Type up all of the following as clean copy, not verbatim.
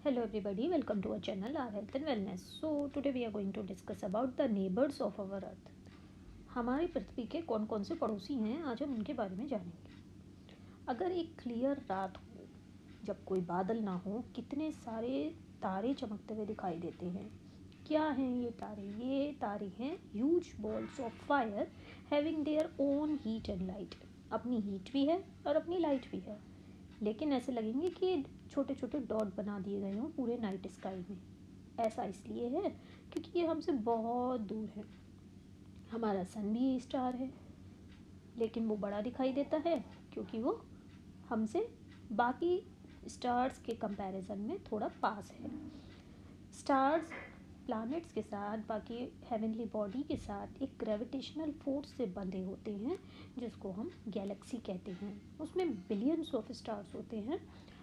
Hello everybody, welcome to our channel our health and wellness. So today we are going to discuss about the neighbors of our earth. हमारी पृथ्वी के कौन कौन से पड़ोसी हैं, आज हम उनके बारे में जानेंगे। अगर एक क्लियर रात हो, जब कोई बादल ना हो, कितने सारे तारे चमकते हुए दिखाई देते हैं। क्या हैं ये तारे? ये तारे हैं huge balls of fire having their own heat and light. अपनी हीट भी है और अपनी लाइट भी है, लेकिन ऐसे लगेंगे कि छोटे छोटे डॉट बना दिए गए हों पूरे नाइट स्काई में। ऐसा इसलिए है क्योंकि ये हमसे बहुत दूर है। हमारा सन भी स्टार है, लेकिन वो बड़ा दिखाई देता है क्योंकि वो हमसे बाकी स्टार्स के कंपैरिजन में थोड़ा पास है। स्टार्स प्लैनेट्स के साथ, बाकी हेवनली बॉडी के साथ एक ग्रेविटेशनल फोर्स से बंधे होते हैं, जिसको हम गैलेक्सी कहते हैं। उसमें बिलियंस ऑफ स्टार्स होते हैं।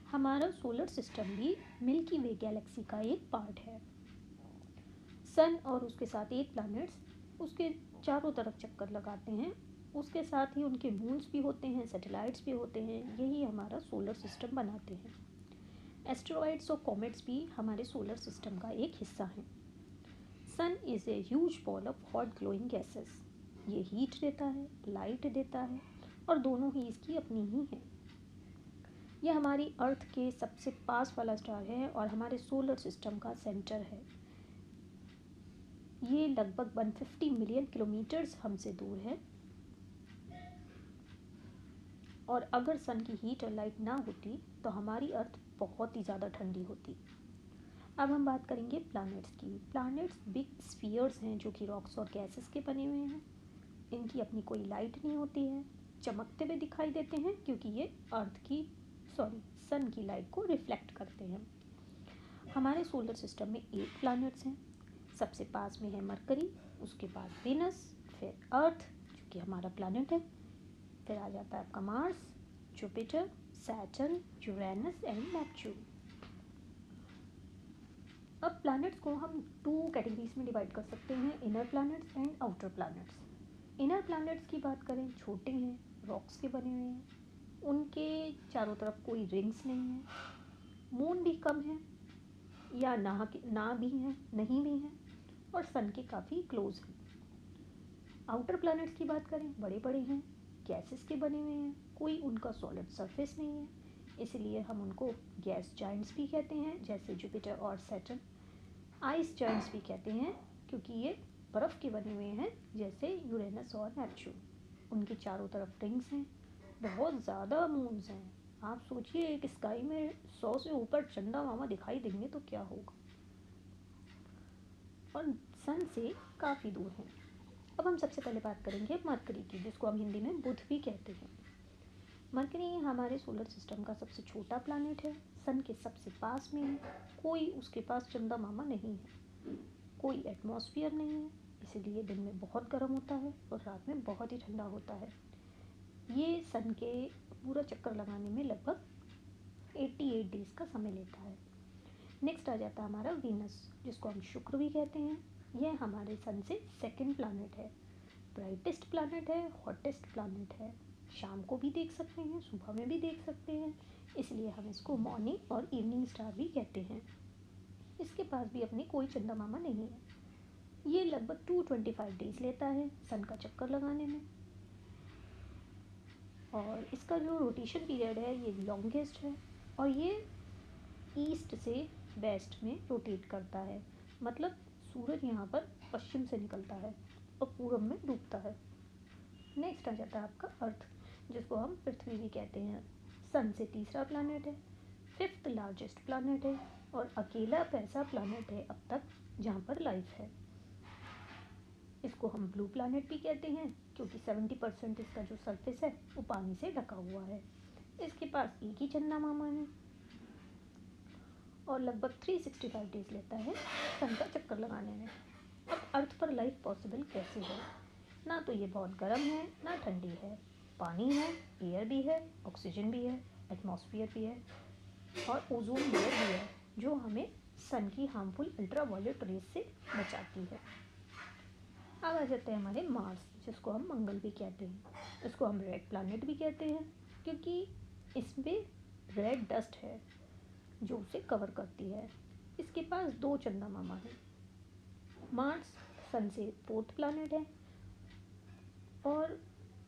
हमारा सोलर सिस्टम भी मिल्की वे गैलेक्सी का एक पार्ट है। सन और उसके साथ 8 प्लैनेट्स उसके चारों तरफ चक्कर लगाते हैं। उसके साथ ही उनके मून्स भी होते हैं, सैटेलाइट्स भी होते हैं। यही हमारा सोलर सिस्टम बनाते हैं। एस्टेरॉइड्स और कॉमेट्स भी हमारे सोलर सिस्टम का एक हिस्सा हैं। Sun is a huge ball of hot glowing gases. ये हीट देता है, लाइट देता है, और दोनों ही इसकी अपनी ही हैं। यह हमारी अर्थ के सबसे पास वाला स्टार है और हमारे सोलर सिस्टम का सेंटर है। ये लगभग 150 मिलियन किलोमीटर्स हमसे दूर है, और अगर सन की हीट और लाइट ना होती तो हमारी अर्थ बहुत ही ज़्यादा ठंडी होती। अब हम बात करेंगे प्लैनेट्स की। प्लैनेट्स बिग स्फीयर्स हैं जो कि रॉक्स और गैसेस के बने हुए हैं। इनकी अपनी कोई लाइट नहीं होती है, चमकते हुए दिखाई देते हैं क्योंकि ये सन की लाइट को रिफ्लेक्ट करते हैं। हमारे सोलर सिस्टम में 8 प्लैनेट्स हैं। सबसे पास में है मरकरी, उसके बाद वेनस, फिर अर्थ जो कि हमारा प्लैनेट है, फिर आ जाता है आपका Mars, Jupiter, Saturn, Uranus and Neptune. अब प्लैनेट्स को हम 2 कैटेगरीज में डिवाइड कर सकते हैं, inner planets and outer planets. Inner planets की बात करें, छोटे हैं, रॉक्स के बने हुए हैं, उनके चारों तरफ कोई रिंग्स नहीं है, मून भी कम है या ना भी हैं, नहीं भी हैं, और सन के काफ़ी क्लोज हैं। आउटर प्लैनेट्स की बात करें, बड़े बड़े हैं, गैसेस के बने हुए हैं, कोई उनका सॉलिड सरफेस नहीं है, इसलिए हम उनको गैस जाइंट्स भी कहते हैं, जैसे जुपिटर और सैटर्न। आइस जाइंट्स भी कहते हैं क्योंकि ये बर्फ़ के बने हुए हैं, जैसे यूरेनस और नेपच्यून। उनके चारों तरफ रिंग्स हैं, बहुत ज़्यादा मून्स हैं। आप सोचिए, एक स्काई में 100 से ऊपर चंदा मामा दिखाई देंगे तो क्या होगा, और सन से काफ़ी दूर हैं। अब हम सबसे पहले बात करेंगे मरकरी की, जिसको हम हिंदी में बुध भी कहते हैं। मरकरी हमारे सोलर सिस्टम का सबसे छोटा प्लैनेट है, सन के सबसे पास में है, कोई उसके पास चंदा मामा नहीं है, कोई एटमॉस्फेयर नहीं है, इसीलिए दिन में बहुत गर्म होता है और रात में बहुत ही ठंडा होता है। ये सन के पूरा चक्कर लगाने में लगभग 88 डेज़ का समय लेता है। नेक्स्ट आ जाता है हमारा वीनस, जिसको हम शुक्र भी कहते हैं। यह हमारे सन से सेकंड प्लैनेट है, ब्राइटेस्ट प्लैनेट है, हॉटेस्ट प्लैनेट है। शाम को भी देख सकते हैं, सुबह में भी देख सकते हैं, इसलिए हम इसको मॉर्निंग और इवनिंग स्टार भी कहते हैं। इसके पास भी अपनी कोई चंदा मामा नहीं है। ये लगभग 225 डेज लेता है सन का चक्कर लगाने में, और इसका जो रोटेशन पीरियड है ये लॉन्गेस्ट है, और ये ईस्ट से वेस्ट में रोटेट करता है। मतलब सूरज यहाँ पर पश्चिम से निकलता है और पूरब में डूबता है। नेक्स्ट आ जाता है आपका अर्थ, जिसको हम पृथ्वी भी कहते हैं। सन से तीसरा प्लैनेट है, 5th लार्जेस्ट प्लैनेट है, और अकेला ऐसा प्लैनेट है अब तक जहाँ पर लाइफ है। इसको हम ब्लू प्लैनेट भी कहते हैं क्योंकि 70% इसका जो सरफेस है वो पानी से ढका हुआ है। इसके पास एक ही चंदा मामा है, और लगभग 365 डेज लेता है सन का चक्कर लगाने में। अब अर्थ पर लाइफ पॉसिबल कैसे है? ना तो ये बहुत गर्म है, ना ठंडी है, पानी है, एयर भी है, ऑक्सीजन भी है, एटमॉस्फेयर भी है, और ओजोन लेयर भी है जो हमें सन की हार्मफुल अल्ट्रावायलेट रेज से बचाती है। अब आ जाते हैं हमारे मार्स, जिसको हम मंगल भी कहते हैं। इसको हम रेड प्लैनेट भी कहते हैं क्योंकि इसमें रेड डस्ट है। जो उसे कवर करती है। इसके पास 2 चंदा मामा हैं। मार्स सन से 4th प्लैनेट है और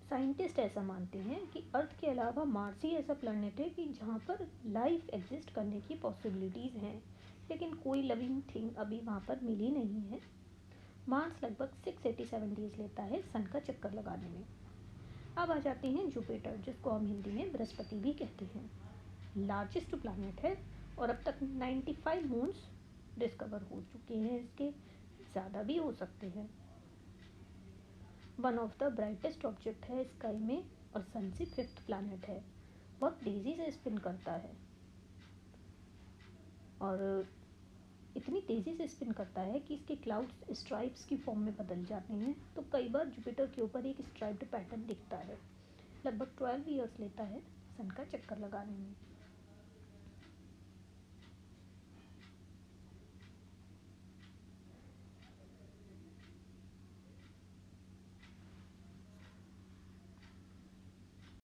साइंटिस्ट ऐसा मानते हैं कि अर्थ के अलावा मार्स ही ऐसा प्लैनेट है कि जहाँ पर लाइफ एग्जिस्ट करने की पॉसिबिलिटीज़ हैं, लेकिन कोई लिविंग थिंग अभी वहाँ पर मिली नहीं है। मार्स लगभग 687 डेज लेता है सन का चक्कर लगाने में। अब आ जाते हैं जुपिटर, जिसको हम हिंदी में बृहस्पति भी कहते हैं। लार्जेस्ट प्लैनेट है और अब तक 95 मून्स डिस्कवर हो चुके हैं, इसके ज़्यादा भी हो सकते हैं। One of the brightest object है स्काई में और सन से 5th प्लैनेट है। बहुत तेज़ी से स्पिन करता है और इतनी तेज़ी से स्पिन करता है कि इसके क्लाउड्स स्ट्राइप्स की फॉर्म में बदल जाते हैं। तो कई बार जुपिटर के ऊपर एक स्ट्राइप्ड पैटर्न दिखता है। लगभग 12 ईयर्स लेता है सन का चक्कर लगाने में।